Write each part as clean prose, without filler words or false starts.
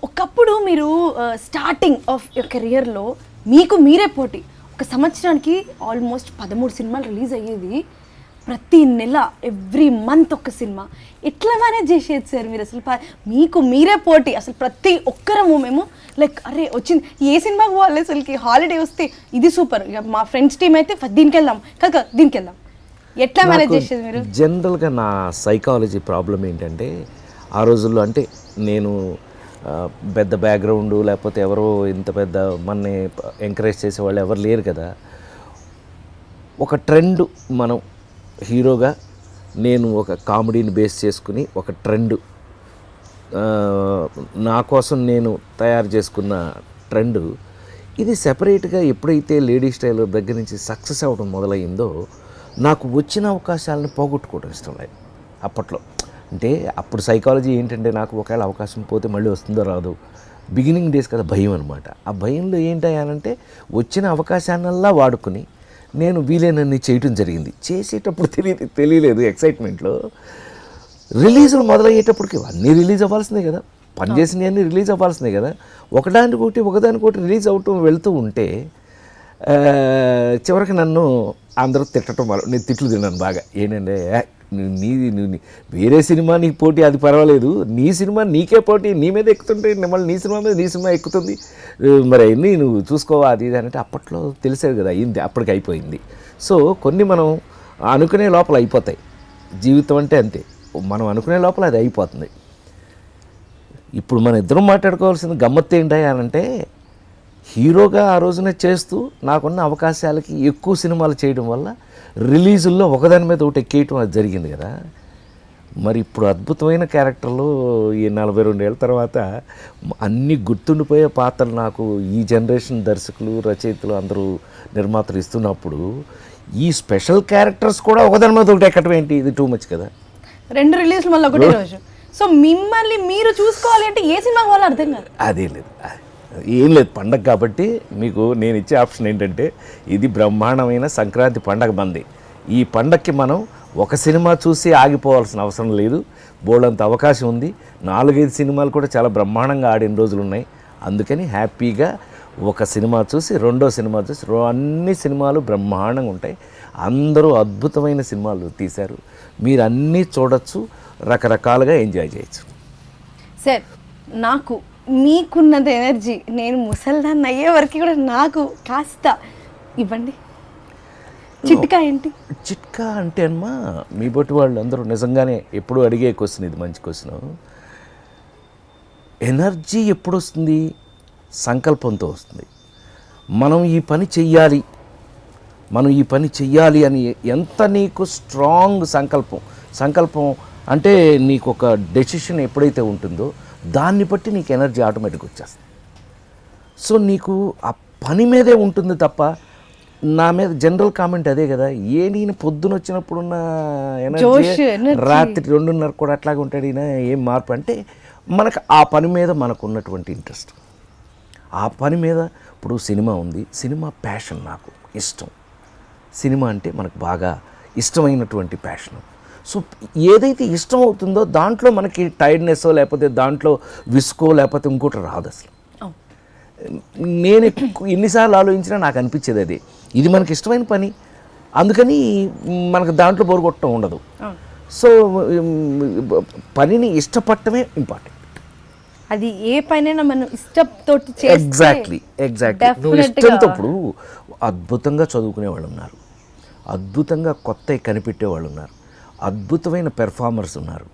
ఒకప్పుడు మీరు starting of your కెరియర్లో మీకు మీరే పోటీ, ఒక సంవత్సరానికి ఆల్మోస్ట్ 13 సినిమాలు రిలీజ్ అయ్యేది, ప్రతి నెల ఎవ్రీ మంత్ ఒక సినిమా. ఎట్లా మేనేజ్ చేసేది సార్ మీరు అసలు? మీకు మీరే పోటీ, అసలు ప్రతి ఒక్కరము మేము లైక్ అరే వచ్చింది ఏ సినిమాకి పోవాలి, అసలుకి హాలిడే వస్తే ఇది సూపర్, ఇక మా ఫ్రెండ్స్ టీం అయితే దీనికి వెళ్దాం కాక దీనికి వెళ్దాం. ఎట్లా మేనేజ్ చేసేది మీరు? జనరల్గా నా సైకాలజీ ప్రాబ్లం ఏంటంటే, ఆ రోజుల్లో అంటే నేను పెద్ద బ్యాక్గ్రౌండ్ లేకపోతే ఎవరో ఇంత పెద్ద మనని ఎంకరేజ్ చేసేవాళ్ళు ఎవరు లేరు కదా. ఒక ట్రెండ్, మనం హీరోగా నేను ఒక కామెడీని బేస్ చేసుకుని ఒక ట్రెండ్ నా కోసం నేను తయారు చేసుకున్న ట్రెండ్ ఇది సెపరేట్గా ఎప్పుడైతే లేడీ స్టైల్ దగ్గర నుంచి సక్సెస్ అవ్వడం మొదలయ్యిందో నాకు వచ్చిన అవకాశాలను పోగొట్టుకోవడం ఇష్టం లేదు అప్పట్లో. అంటే అప్పుడు సైకాలజీ ఏంటంటే, నాకు ఒకవేళ అవకాశం పోతే మళ్ళీ వస్తుందో రాదు, బిగినింగ్ డేస్ కదా భయం అనమాట. ఆ భయంలో ఏంటంటే వచ్చిన అవకాశాన్నల్లా వాడుకుని నేను వీలైనన్ని చేయటం జరిగింది. చేసేటప్పుడు తెలియలేదు ఎక్సైట్మెంట్లో. రిలీజులు మొదలయ్యేటప్పటికి అన్నీ రిలీజ్ అవ్వాల్సిందే కదా, పనిచేసినవన్నీ రిలీజ్ అవ్వాల్సిందే కదా. ఒకదానికొకటి రిలీజ్ అవటం వెళ్తూ ఉంటే చివరికి నన్ను అందరూ తిట్టడం నేను తిట్లు తిన్నాను బాగా. ఏంటంటే వేరే సినిమా నీకు పోటీ అది పర్వాలేదు, నీ సినిమా నీకే పోటీ, నీ మీద ఎక్కుతుంటే మళ్ళీ నీ సినిమా మీద నీ సినిమా ఎక్కుతుంది, మరి అన్నీ నువ్వు చూసుకోవా అది ఇది అంటే అప్పట్లో తెలిసేది కదా, అయింది అప్పటికి అయిపోయింది. సో కొన్ని మనం అనుకునే లోపల అయిపోతాయి. జీవితం అంటే అంతే, మనం అనుకునే లోపల అది అయిపోతుంది. ఇప్పుడు మన ఇద్దరం మాట్లాడుకోవాల్సింది గమ్మత్తు ఏంటి అని అంటే, హీరోగా ఆ రోజున చేస్తూ నాకున్న అవకాశాలకి ఎక్కువ సినిమాలు చేయడం వల్ల రిలీజుల్లో ఒకదాని మీద ఒకటి ఎక్కేయటం అది జరిగింది కదా. మరి ఇప్పుడు అద్భుతమైన క్యారెక్టర్లు ఈ 42 ఏళ్ళ తర్వాత అన్నీ గుర్తుండిపోయే పాత్రలు నాకు ఈ జనరేషన్ దర్శకులు, రచయితలు, అందరూ నిర్మాతలు ఇస్తున్నప్పుడు ఈ స్పెషల్ క్యారెక్టర్స్ కూడా ఒకదాని మీద ఒకటి ఎక్కడం ఏంటి, ఇది టూ మచ్ కదా. 2 రిలీజ్లు మళ్ళీ ఒకటే రోజు. సో మిమ్మల్ని మీరు చూసుకోవాలి అంటే ఏ సినిమా వాళ్ళు అర్థం కాదు. అదేం లేదు, ఏం లేదు. పండగ కాబట్టి మీకు నేను ఇచ్చే ఆప్షన్ ఏంటంటే, ఇది బ్రహ్మాండమైన సంక్రాంతి పండగ మంది. ఈ పండగకి మనం ఒక సినిమా చూసి ఆగిపోవాల్సిన అవసరం లేదు, బోల్డంత అవకాశం ఉంది. 4-5 సినిమాలు కూడా చాలా బ్రహ్మాండంగా ఆడిన రోజులు ఉన్నాయి. అందుకని హ్యాపీగా ఒక సినిమా చూసి రెండో సినిమా చూసి అన్ని సినిమాలు బ్రహ్మాండంగా ఉంటాయి. అందరూ అద్భుతమైన సినిమాలు తీశారు, మీరు అన్నీ చూడొచ్చు, రకరకాలుగా ఎంజాయ్ చేయొచ్చు. సార్, నాకు మీకున్నది ఎనర్జీ నేను ముసల్దాన్ని అయ్యే వరకు కూడా నాకు కాస్త ఇవ్వండి. చిట్కా ఏంటి? చిట్కా అంటే అమ్మా, మీ బట్టి వాళ్ళు అందరూ నిజంగానే ఎప్పుడు అడిగే క్వశ్చన్ ఇది, మంచి క్వశ్చన్. ఎనర్జీ ఎప్పుడు వస్తుంది? సంకల్పంతో వస్తుంది. మనం ఈ పని చెయ్యాలి అని ఎంత నీకు స్ట్రాంగ్ సంకల్పం అంటే నీకు ఒక డెసిషన్ ఎప్పుడైతే ఉంటుందో దాన్ని బట్టి నీకు ఎనర్జీ ఆటోమేటిక్గా వచ్చేస్తుంది. సో నీకు ఆ పని మీదే ఉంటుంది తప్ప, నా మీద జనరల్ కామెంట్ అదే కదా, నేను పొద్దున వచ్చినప్పుడున్న ఎనర్జీ రాత్రి 2:30 కూడా అట్లాగే ఉంటాడు ఈయన, ఏం మార్పు అంటే మనకు ఆ పని మీద మనకు ఉన్నటువంటి ఇంట్రెస్ట్, ఆ పని మీద. ఇప్పుడు సినిమా ఉంది, సినిమా ప్యాషన్, నాకు ఇష్టం. సినిమా అంటే మనకు బాగా ఇష్టమైనటువంటి ప్యాషన్. సో ఏదైతే ఇష్టం అవుతుందో దాంట్లో మనకి టైర్డ్నెస్ లేకపోతే దాంట్లో విసుకో లేకపోతే ఇంకోటి రాదు అసలు. నేను ఎన్నిసార్లు ఆలోచించినా నాకు అనిపించేది అదే, ఇది మనకి ఇష్టమైన పని, అందుకని మనకు దాంట్లో బోరు కొట్టడం ఉండదు. సో పనిని ఇష్టపడటమే ఇంపార్టెంట్. అది ఏ పనైనా మనం ఇష్టంతో ఎగ్జాక్ట్లీ నువ్వు ఇష్టంతో. ఇప్పుడు అద్భుతంగా చదువుకునే వాళ్ళు ఉన్నారు, అద్భుతంగా కొత్తవి కనిపెట్టే వాళ్ళు ఉన్నారు, అద్భుతమైన పెర్ఫార్మర్స్ ఉన్నారు,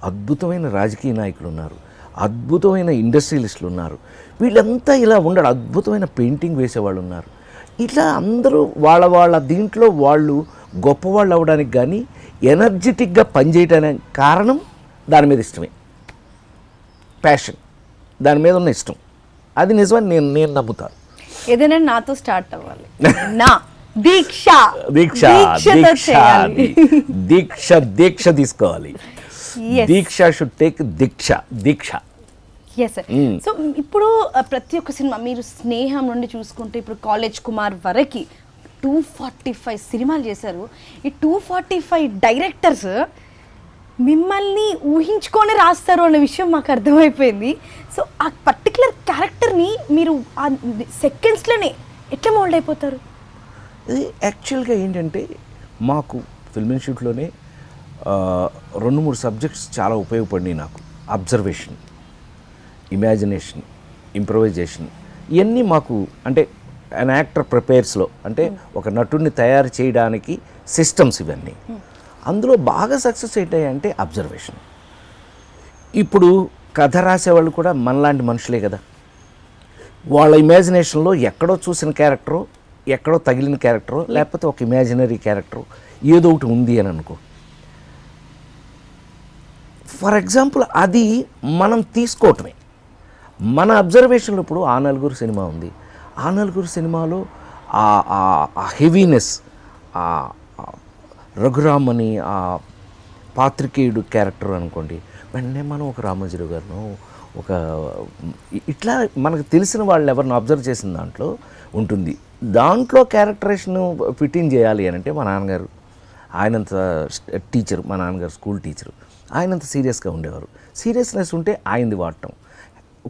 అద్భుతమైన రాజకీయ నాయకులు ఉన్నారు, అద్భుతమైన ఇండస్ట్రియలిస్టులు ఉన్నారు. వీళ్ళంతా ఇలా ఉండడు, అద్భుతమైన పెయింటింగ్ వేసేవాళ్ళు ఉన్నారు. ఇట్లా అందరూ వాళ్ళ దీంట్లో వాళ్ళు గొప్పవాళ్ళు అవ్వడానికి కానీ ఎనర్జెటిక్గా పనిచేయడానికి కారణం దాని మీద ఇష్టమే, ప్యాషన్, దాని మీద ఉన్న ఇష్టం. అది నిజమని నేను నమ్ముతాను. ఏదైనా నాతో స్టార్ట్ అవ్వాలి, నా దీక్ష తీసుకోవాలి. దీక్ష షుడ్ టేక్ దీక్ష. సో ఇప్పుడు ప్రతి ఒక్క సినిమా మీరు స్నేహం నుండి చూసుకుంటే ఇప్పుడు కాలేజ్ కుమార్ వరకు 245 సినిమాలు చేశారు. ఈ 245 డైరెక్టర్స్ మిమ్మల్ని ఊహించుకొని రాస్తారు అనే విషయం మాకు అర్థమైపోయింది. సో ఆ పర్టికులర్ క్యారెక్టర్ని మీరు ఆ సెకండ్స్లోనే ఎట్లా మోల్డ్ అయిపోతారు? ఇది యాక్చువల్గా ఏంటంటే మాకు ఫిల్మ్ ఇన్స్టిట్యూట్లోనే 2-3 సబ్జెక్ట్స్ చాలా ఉపయోగపడినాయి నాకు. అబ్జర్వేషన్, ఇమాజినేషన్, ఇంప్రొవైజేషన్, ఇవన్నీ మాకు అంటే అన్ యాక్టర్ ప్రిపేర్స్లో అంటే ఒక నటుడిని తయారు చేయడానికి సిస్టమ్స్ ఇవన్నీ. అందులో బాగా సక్సెస్ ఏంటంటే అబ్జర్వేషన్. ఇప్పుడు కథ రాసేవాళ్ళు కూడా మనలాంటి మనుషులే కదా. వాళ్ళ ఇమాజినేషన్లో ఎక్కడో చూసిన క్యారెక్టరు, ఎక్కడో తగిలిన క్యారెక్టరు, లేకపోతే ఒక ఇమాజినరీ క్యారెక్టరు ఏదో ఒకటి ఉంది అని అనుకో. ఫర్ ఎగ్జాంపుల్ అది మనం తీసుకోవటమే. మన అబ్జర్వేషన్లో ఇప్పుడు ఆ నలుగురు సినిమా ఉంది. ఆ నలుగురు సినిమాలో ఆ హెవీనెస్, ఆ రఘురామ్ అని ఆ పాత్రికేయుడు క్యారెక్టర్ అనుకోండి, వెంటనే మనం ఒక రామోజీరావు గారిను ఒక ఇట్లా మనకు తెలిసిన వాళ్ళు ఎవరిని అబ్జర్వ్ చేసిన దాంట్లో ఉంటుంది. దాంట్లో క్యారెక్టరేషన్ ఫిట్టింగ్ చేయాలి అని అంటే మా నాన్నగారు, ఆయనంత టీచరు, మా నాన్నగారు స్కూల్ టీచరు, ఆయనంత సీరియస్గా ఉండేవారు. సీరియస్నెస్ ఉంటే ఆయనది వాడటం,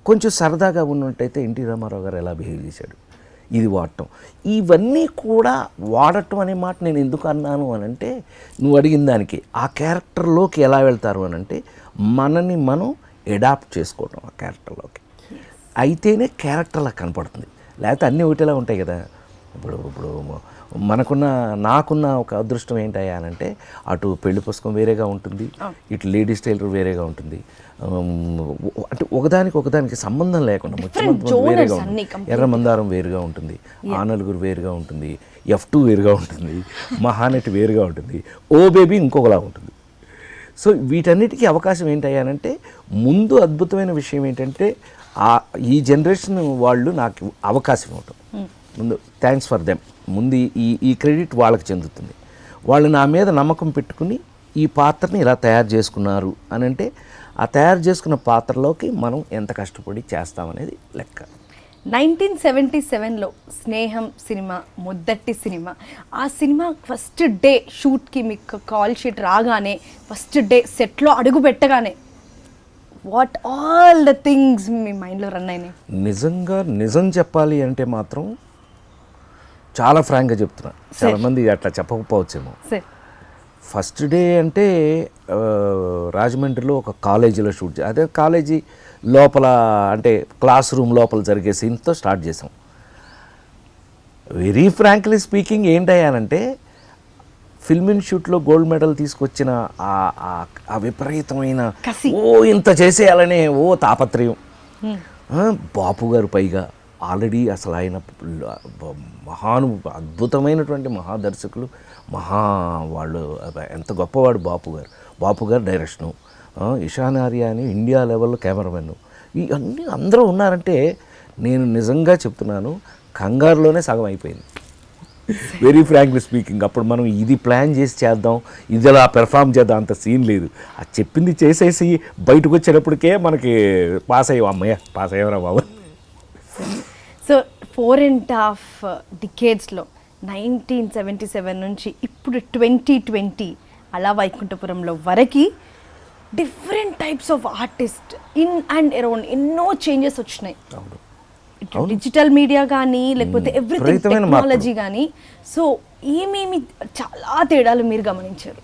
కొంచెం సరదాగా ఉన్నట్టయితే ఎన్టీ రామారావు గారు ఎలా బిహేవ్ చేశాడు ఇది వాడటం. ఇవన్నీ కూడా వాడటం అనే మాట నేను ఎందుకు అన్నాను అని అంటే, నువ్వు అడిగిన దానికి ఆ క్యారెక్టర్లోకి ఎలా వెళ్తారు అని అంటే మనని మనం ఎడాప్ట్ చేసుకోవటం ఆ క్యారెక్టర్లోకి అయితేనే క్యారెక్టర్లా కనపడుతుంది. లేకపోతే అన్నీ ఒకటిలా ఉంటాయి కదా. ఇప్పుడు నాకున్న ఒక అదృష్టం ఏంటయ్యా అని అంటే, అటు పెళ్లి పుస్తకం వేరేగా ఉంటుంది, ఇటు లేడీస్ టైలర్ వేరేగా ఉంటుంది. అంటే ఒకదానికి సంబంధం లేకుండా ముఖ్యమంత్రి వేరేగా ఉంటుంది, ఎర్రమందారం వేరుగా ఉంటుంది, ఆ నలుగురు వేరుగా ఉంటుంది, F2 వేరుగా ఉంటుంది, మహానటి వేరుగా ఉంటుంది, ఓ బేబీ ఇంకొకలా ఉంటుంది. సో వీటన్నిటికీ అవకాశం ఏంటయ్యానంటే, ముందు అద్భుతమైన విషయం ఏంటంటే ఈ జనరేషన్ వాళ్ళు నాకు అవకాశం ఇవ్వటం. ముందు థ్యాంక్స్ ఫర్ దెమ్. ముందు ఈ క్రెడిట్ వాళ్ళకి చెందుతుంది. వాళ్ళు నా మీద నమ్మకం పెట్టుకుని ఈ పాత్రని ఇలా తయారు చేసుకున్నారు అని అంటే, ఆ తయారు చేసుకున్న పాత్రలోకి మనం ఎంత కష్టపడి చేస్తామనేది లెక్క. 1977లో స్నేహం సినిమా మొదటి సినిమా. ఆ సినిమా ఫస్ట్ డే షూట్కి మీకు కాల్ షీట్ రాగానే, ఫస్ట్ డే సెట్లో అడుగు పెట్టగానే వాట్ ఆల్ ద థింగ్స్ మీ మైండ్లో రన్ అయినాయి? నిజం చెప్పాలి అంటే మాత్రం చాలా ఫ్రాంక్గా చెప్తున్నా, చాలామంది అట్లా చెప్పకపోవచ్చేమో. ఫస్ట్ డే అంటే రాజమండ్రిలో ఒక కాలేజీలో షూట్ అదే కాలేజీ లోపల అంటే క్లాస్ రూమ్ లోపల జరిగే సీన్తో స్టార్ట్ చేసాం. వెరీ ఫ్రాంక్లీ స్పీకింగ్ ఏంటయ్యానంటే, ఫిల్మ్ ఇన్స్టిట్యూట్లో గోల్డ్ మెడల్ తీసుకొచ్చిన ఆ విపరీతమైన ఇంత చేసేయాలనే తాపత్రయం. బాపు గారు పైగా ఆల్రెడీ అసలు ఆయన అద్భుతమైనటువంటి మహాదర్శకులు, వాళ్ళు ఎంత గొప్పవాడు బాపు గారు డైరెక్షను, ఇషాన్ ఆర్య అని ఇండియా లెవెల్లో కెమెరామెన్, ఇవన్నీ అందరూ ఉన్నారంటే నేను నిజంగా చెప్తున్నాను కంగారులోనే సగం అయిపోయింది. Very frankly speaking. అప్పుడు మనం ఇది ప్లాన్ చేసి చేద్దాం, ఇది అలా పెర్ఫామ్ చేద్దాం అంత సీన్ లేదు. అది చెప్పింది చేసేసి బయటకు వచ్చేటప్పటికే మనకి పాస్ అయ్యాం, అమ్మయ్య పాస్ అయ్యారా బాబు. సో 4.5 డికేడ్స్లో 1977 నుంచి ఇప్పుడు 2020 అలా వైకుంఠపురంలో వరకు different types of artist in and around ఎన్నో చేంజెస్ వచ్చినాయి. డిజిటల్ మీడియా కానీ లేకపోతే ఎవ్రీథింగ్ టెక్నాలజీ కానీ. సో ఏమేమి చాలా తేడాలు మీరు గమనించారు?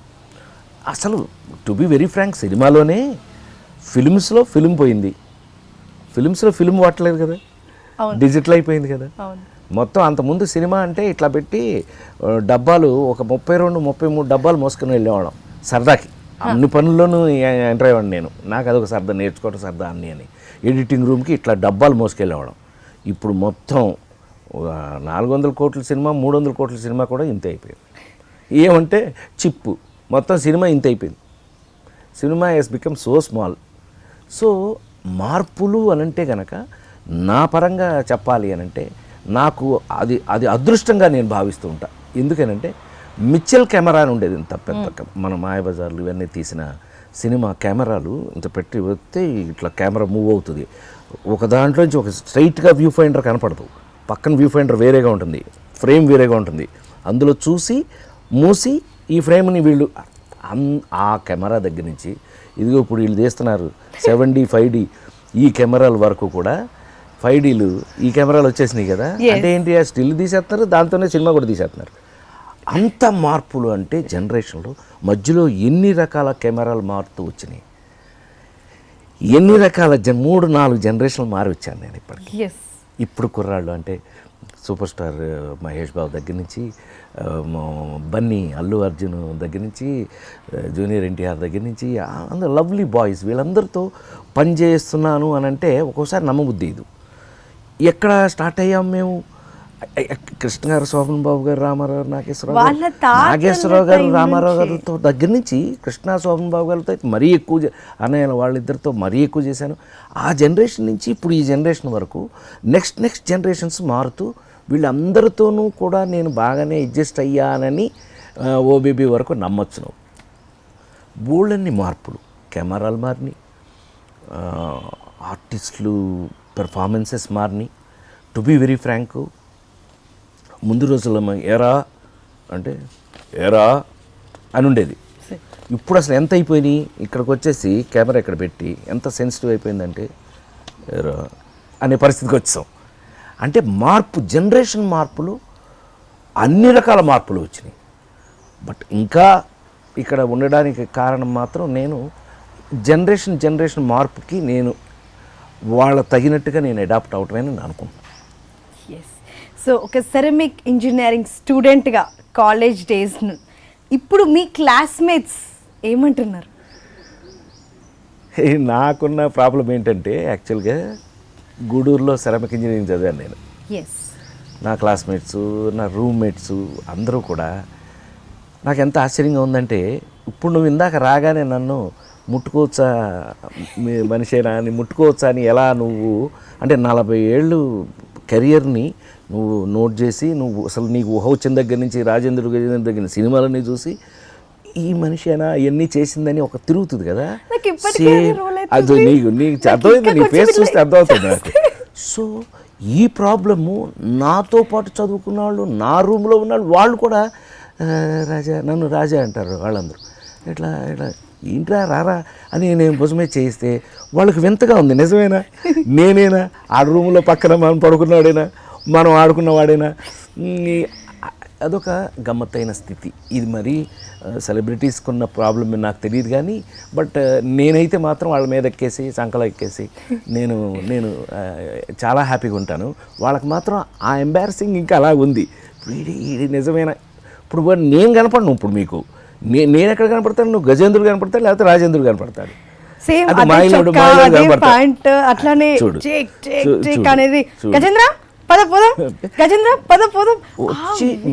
అసలు టు బి వెరీ ఫ్రాంక్, సినిమాలోనే ఫిల్మ్స్లో ఫిల్మ్ పోయింది, ఫిల్మ్స్లో ఫిల్మ్ వాడలేదు కదా, డిజిటల్ అయిపోయింది కదా మొత్తం. అంతకుముందు సినిమా అంటే ఇట్లా పెట్టి డబ్బాలు ఒక 32-33 డబ్బాలు మోసుకొని వెళ్ళేవాళ్ళం సరదాకి. అన్ని పనుల్లోనూ ఎంటర్ అయ్యేవాడిని నేను. నాకు అదొక సరదా, నేర్చుకోవడం సరదా అన్నీ అని. ఎడిటింగ్ రూమ్కి ఇట్లా డబ్బాలు మోసుకెళ్ళేవాళ్ళం. ఇప్పుడు మొత్తం 400 కోట్ల సినిమా, 300 కోట్ల సినిమా కూడా ఇంత అయిపోయింది. ఏమంటే చిప్పు మొత్తం సినిమా ఇంత అయిపోయింది. Cinema has become so small. So మార్పులు అనంటే కనుక నా పరంగా చెప్పాలి అనంటే నాకు అది అదృష్టంగా నేను భావిస్తూ ఉంటా. ఎందుకనంటే మిచెల్ కెమెరా అని ఉండేది, ఇంత పెద్ద మన మాయాబజార్లు ఇవన్నీ తీసిన సినిమా కెమెరాలు ఇంత పెట్టి వస్తే ఇట్లా కెమెరా మూవ్ అవుతుంది. ఒక దాంట్లోంచి ఒక స్ట్రైట్గా వ్యూ ఫైండర్ కనపడదు, పక్కన వ్యూ ఫైండర్ వేరేగా ఉంటుంది, ఫ్రేమ్ వేరేగా ఉంటుంది. అందులో చూసి మూసి ఈ ఫ్రేమ్ని వీళ్ళు ఆ కెమెరా దగ్గర నుంచి ఇదిగో ఇప్పుడు వీళ్ళు తీస్తున్నారు 7D 5D ఈ కెమెరాల వరకు కూడా 5Dలు ఈ కెమెరాలు వచ్చేసినాయి కదా, అంటే ఏంటి, ఆ స్టిల్ తీసేస్తున్నారు, దాంతోనే సినిమా కూడా తీసేస్తున్నారు. అంత మార్పులు అంటే జనరేషన్లో మధ్యలో ఎన్ని రకాల కెమెరాలు మారుతూ వచ్చినాయి, ఎన్ని రకాల 3-4 జనరేషన్లు మారి వచ్చాను నేను ఇప్పటికి. ఇప్పుడు కుర్రాళ్ళు అంటే సూపర్ స్టార్ మహేష్ బాబు దగ్గర నుంచి బన్నీ అల్లు అర్జున్ దగ్గర నుంచి జూనియర్ ఎన్టీఆర్ దగ్గర నుంచి అందరూ లవ్లీ బాయ్స్, వీళ్ళందరితో పని చేస్తున్నాను అని అంటే ఒక్కోసారి నమ్మబుద్ధి ఇది. ఎక్కడ స్టార్ట్ అయ్యాం మేము, కృష్ణ గారు, శోభన్ బాబు గారు, రామారావు, నాగేశ్వరరావు గారు, రామారావు గారితో దగ్గర నుంచి కృష్ణ, శోభన్ బాబు గారితో మరీ ఎక్కువ, అన్నయ్య వాళ్ళిద్దరితో మరీ ఎక్కువ చేశాను. ఆ జనరేషన్ నుంచి ఇప్పుడు ఈ జనరేషన్ వరకు నెక్స్ట్ జనరేషన్స్ మారుతూ వీళ్ళందరితోనూ కూడా నేను బాగానే అడ్జస్ట్ అయ్యానని ఓబీబీ వరకు నమ్మొచ్చు. నువ్వు బోల్డన్ని మార్పులు, కెమెరాలు మారినాయి, ఆర్టిస్టులు పెర్ఫార్మెన్సెస్ మారినాయి. టు బీ వెరీ ఫ్రాంక్, ముందు రోజుల్లో ఏరా అంటే ఏరా అని ఉండేది. ఇప్పుడు అసలు ఎంత అయిపోయినాయి, ఇక్కడికి వచ్చేసి కెమెరా ఇక్కడ పెట్టి ఎంత సెన్సిటివ్ అయిపోయిందంటే ఏరా అనే పరిస్థితికి వచ్చాం. అంటే మార్పు, జనరేషన్ మార్పులు, అన్ని రకాల మార్పులు వచ్చినాయి. బట్ ఇంకా ఇక్కడ ఉండడానికి కారణం మాత్రం నేను జనరేషన్ మార్పుకి నేను వాళ్ళ తగినట్టుగా నేను అడాప్ట్ అవటమని నేను అనుకుంటున్నాను. సో ఒక సెరమిక్ ఇంజనీరింగ్ స్టూడెంట్గా కాలేజ్ డేస్ ఇప్పుడు మీ క్లాస్మేట్స్ ఏమంటున్నారు? నాకున్న ప్రాబ్లం ఏంటంటే యాక్చువల్గా గూడూరులో సెరమిక్ ఇంజనీరింగ్ చదివాను నేను. నా క్లాస్మేట్స్, నా రూమ్మేట్స్ అందరూ కూడా నాకు ఎంత ఆశ్చర్యంగా ఉందంటే, ఇప్పుడు నువ్వు ఇందాక రాగానే నన్ను ముట్టుకోవచ్చా మనిషేనా అని, ముట్టుకోవచ్చా అని ఎలా నువ్వు అంటే 40 ఏళ్ళు కెరియర్ని నువ్వు నోట్ చేసి, నువ్వు అసలు నీకు ఊహ వచ్చిన దగ్గర నుంచి రాజేంద్ర దగ్గర సినిమాలన్నీ చూసి ఈ మనిషేనా ఇవన్నీ చేసిందని ఒక తిరుగుతుంది కదా, అది నీకు అర్థమైంది, నీ ఫేస్ చూస్తే అర్థమవుతుంది నాకు. సో ఈ ప్రాబ్లము నాతో పాటు చదువుకున్న వాళ్ళు, నా రూమ్లో ఉన్న వాళ్ళు కూడా రాజా, నన్ను రాజా అంటారు వాళ్ళందరూ. ఇట్లా ఏంట్రా రారా అని నేను భుజమే చేయిస్తే వాళ్ళకి వింతగా ఉంది. నిజమేనా, నేనేనా ఆ రూమ్లో పక్కన మనం పడుకున్నవాడేనా, మనం ఆడుకున్నవాడేనా? అదొక గమ్మత్తైన స్థితి. ఇది మరి సెలబ్రిటీస్కున్న ప్రాబ్లం నాకు తెలియదు కానీ, బట్ నేనైతే మాత్రం వాళ్ళ మీద ఎక్కేసి, సంకలో ఎక్కేసి నేను చాలా హ్యాపీగా ఉంటాను. వాళ్ళకి మాత్రం ఆ ఎంబారసింగ్ ఇంకా అలా ఉంది. ఇది నిజమేనా? ఇప్పుడు నేను కనపడను, ఇప్పుడు మీకు నేను ఎక్కడ కనపడతాను, నువ్వు గజేంద్రుడు కనపడతాడు, లేకపోతే రాజేంద్రుడు కనపడతాడు.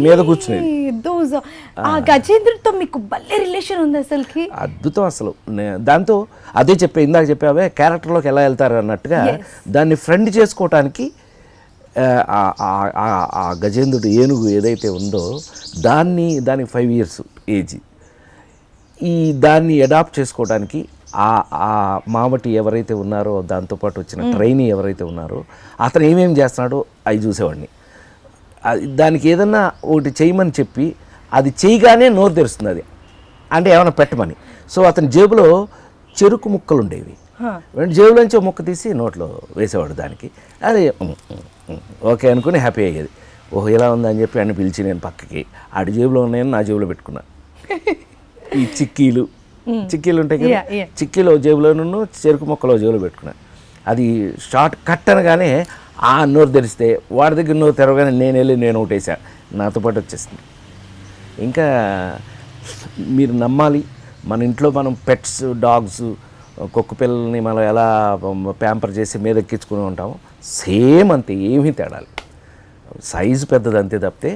మీద కూర్చుని గజేంద్రుడితో మీకు భలే రిలేషన్ ఉంది అసలుకి, అద్భుతం అసలు. దాంతో అదే ఇందాక చెప్పావే క్యారెక్టర్లోకి ఎలా వెళ్తారు అన్నట్టుగా దాన్ని ఫ్రెండ్ చేసుకోవటానికి ఆ గజేంద్రుడు ఏనుగు ఏదైతే ఉందో దానికి 5 years ఏజ్, దాన్ని అడాప్ట్ చేసుకోవడానికి ఆ మావటి ఎవరైతే ఉన్నారో, దాంతోపాటు వచ్చిన ట్రైనీ ఎవరైతే ఉన్నారో, అతను ఏమేమి చేస్తున్నాడో అవి చూసేవాడిని. దానికి ఏదన్నా ఒకటి చేయమని చెప్పి అది చేయగానే నోరు తెరుస్తుంది, అది అంటే ఏమైనా పెట్టమని. సో అతని జేబులో చెరుకు ముక్కలు ఉండేవి, జేబులోంచి ఒక ముక్క తీసి నోట్లో వేసేవాడు దానికి. అది ఓకే అనుకుని హ్యాపీ అయ్యేది. ఓహో ఇలా ఉందని చెప్పి అన్ని పిలిచి నేను పక్కకి ఆడి జేబులో ఉన్నాయని నా జేబులో పెట్టుకున్నాను. ఈ చిక్కీలు ఉంటాయి కదా, చిక్కీలో జేబులోనూ చెరుకు మొక్కలో జేబులో పెట్టుకున్నాను. అది షార్ట్ కట్ అనగానే ఆ నోరు తెరిస్తే వాడి దగ్గర నోరు తెరవగానే నేను ఒకటేసా, నాతో పాటు వచ్చేసింది. ఇంకా మీరు నమ్మాలి, మన ఇంట్లో మనం పెట్స్, డాగ్స్, కుక్క పిల్లల్ని మనం ఎలా ప్యాంపర్ చేసి మీద ఎక్కించుకుని ఉంటాము, సేమ్ అంతే, ఏమీ తేడాలి. సైజు పెద్దది అంతే తప్పితే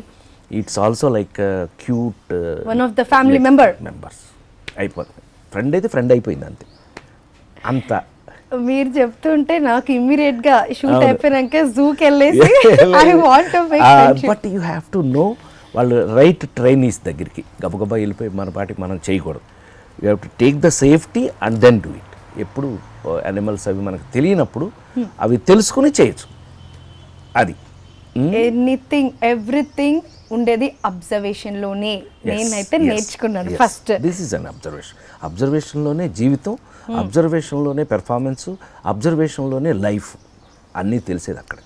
it's also like cute one of the family members అయిపోతుంది. ఫ్రెండ్ అయితే ఫ్రెండ్ అయిపోయింది అంతే. అంత మీరు చెప్తుంటే నాకు ఇమ్మీడియట్ గా షూట్ అయిపోయినాక జూకి వెళ్ళేసి I want to make friendship. But you have to know వాళ్ళు రైట్ ట్రైనీస్ దగ్గరికి గబగబా వెళ్ళిపోయి మన పాటికి మనం చేయకూడదు. You have to take the safety and then do it. ఎప్పుడు యానిమల్స్ అవి మనకు తెలియనప్పుడు అవి తెలుసుకుని చేయొచ్చు. అది ఎనీథింగ్ ఎవ్రీథింగ్ ఉండేది అబ్జర్వేషన్ లోనే. నేనైతే నేర్చుకున్నాను ఫస్ట్. దిస్ ఈజ్ అన్ అబ్జర్వేషన్లోనే జీవితం, అబ్జర్వేషన్లోనే పెర్ఫార్మెన్స్, అబ్జర్వేషన్లోనే లైఫ్. అన్నీ తెలిసేది అక్కడ.